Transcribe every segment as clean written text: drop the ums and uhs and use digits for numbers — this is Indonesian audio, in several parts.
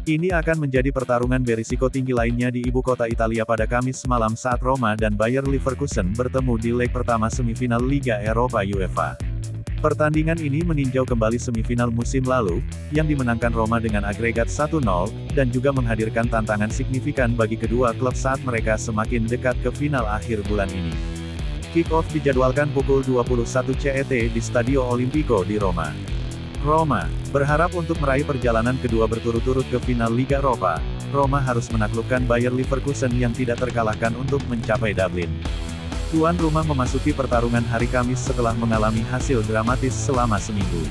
Ini akan menjadi pertarungan berisiko tinggi lainnya di ibu kota Italia pada Kamis malam saat Roma dan Bayer Leverkusen bertemu di leg pertama semifinal Liga Eropa UEFA. Pertandingan ini meninjau kembali semifinal musim lalu, yang dimenangkan Roma dengan agregat 1-0, dan juga menghadirkan tantangan signifikan bagi kedua klub saat mereka semakin dekat ke final akhir bulan ini. Kick-off dijadwalkan pukul 21 CET di Stadio Olimpico di Roma. Roma berharap untuk meraih perjalanan kedua berturut-turut ke final Liga Eropa. Roma harus menaklukkan Bayer Leverkusen yang tidak terkalahkan untuk mencapai Dublin. Tuan rumah memasuki pertarungan hari Kamis setelah mengalami hasil dramatis selama seminggu.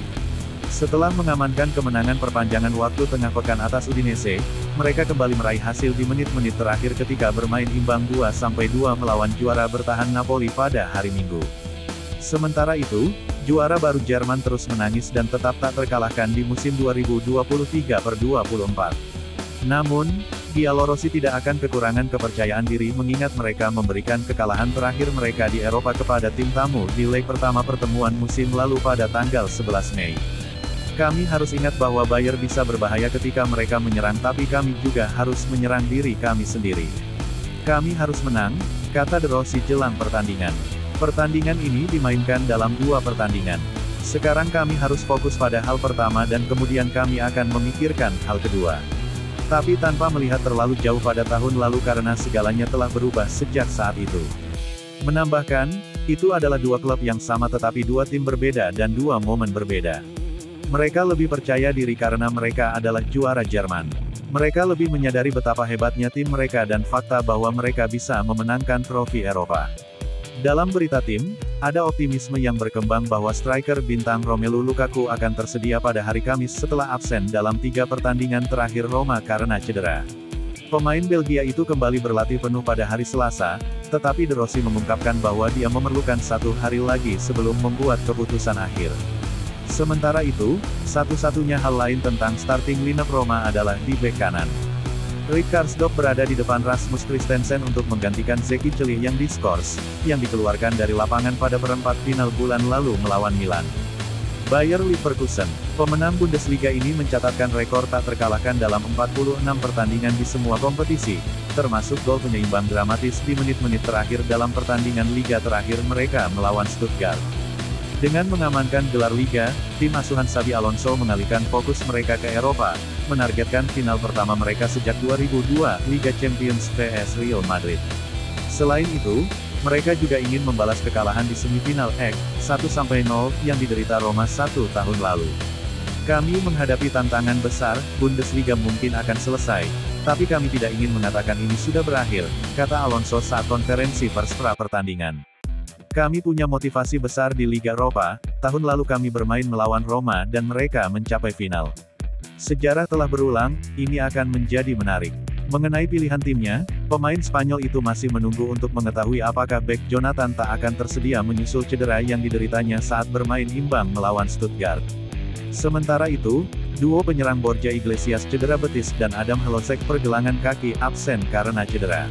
Setelah mengamankan kemenangan perpanjangan waktu tengah pekan atas Udinese, mereka kembali meraih hasil di menit-menit terakhir ketika bermain imbang 2-2 melawan juara bertahan Napoli pada hari Minggu. Sementara itu, juara baru Jerman terus menangis dan tetap tak terkalahkan di musim 2023/24. Namun, Giallorossi tidak akan kekurangan kepercayaan diri mengingat mereka memberikan kekalahan terakhir mereka di Eropa kepada tim tamu di leg pertama pertemuan musim lalu pada tanggal 11 Mei. Kami harus ingat bahwa Bayer bisa berbahaya ketika mereka menyerang tapi kami juga harus menyerang diri kami sendiri. Kami harus menang, kata De Rossi jelang pertandingan. Pertandingan ini dimainkan dalam 2 pertandingan. Sekarang kami harus fokus pada hal pertama dan kemudian kami akan memikirkan hal kedua. Tapi tanpa melihat terlalu jauh pada tahun lalu karena segalanya telah berubah sejak saat itu. Menambahkan, itu adalah 2 klub yang sama tetapi 2 tim berbeda dan 2 momen berbeda. Mereka lebih percaya diri karena mereka adalah juara Jerman. Mereka lebih menyadari betapa hebatnya tim mereka dan fakta bahwa mereka bisa memenangkan trofi Eropa. Dalam berita tim, ada optimisme yang berkembang bahwa striker bintang Romelu Lukaku akan tersedia pada hari Kamis setelah absen dalam 3 pertandingan terakhir Roma karena cedera. Pemain Belgia itu kembali berlatih penuh pada hari Selasa, tetapi De Rossi mengungkapkan bahwa dia memerlukan 1 hari lagi sebelum membuat keputusan akhir. Sementara itu, satu-satunya hal lain tentang starting lineup Roma adalah di bek kanan. Rick Karsdorp berada di depan Rasmus Christensen untuk menggantikan Zeki Celih yang diskors, yang dikeluarkan dari lapangan pada perempat final bulan lalu melawan Milan. Bayer Leverkusen, pemenang Bundesliga ini mencatatkan rekor tak terkalahkan dalam 46 pertandingan di semua kompetisi, termasuk gol penyeimbang dramatis di menit-menit terakhir dalam pertandingan Liga terakhir mereka melawan Stuttgart. Dengan mengamankan gelar Liga, tim asuhan Xabi Alonso mengalihkan fokus mereka ke Eropa, menargetkan final pertama mereka sejak 2002, Liga Champions vs Real Madrid. Selain itu, mereka juga ingin membalas kekalahan di semifinal X 1-0 yang diderita Roma 1 tahun lalu. Kami menghadapi tantangan besar, Bundesliga mungkin akan selesai, tapi kami tidak ingin mengatakan ini sudah berakhir, kata Alonso saat konferensi pers pra pertandingan. Kami punya motivasi besar di Liga Eropa, tahun lalu kami bermain melawan Roma dan mereka mencapai final. Sejarah telah berulang, ini akan menjadi menarik. Mengenai pilihan timnya, pemain Spanyol itu masih menunggu untuk mengetahui apakah bek Jonathan tak akan tersedia menyusul cedera yang dideritanya saat bermain imbang melawan Stuttgart. Sementara itu, duo penyerang Borja Iglesias cedera betis dan Adam Hložek pergelangan kaki absen karena cedera.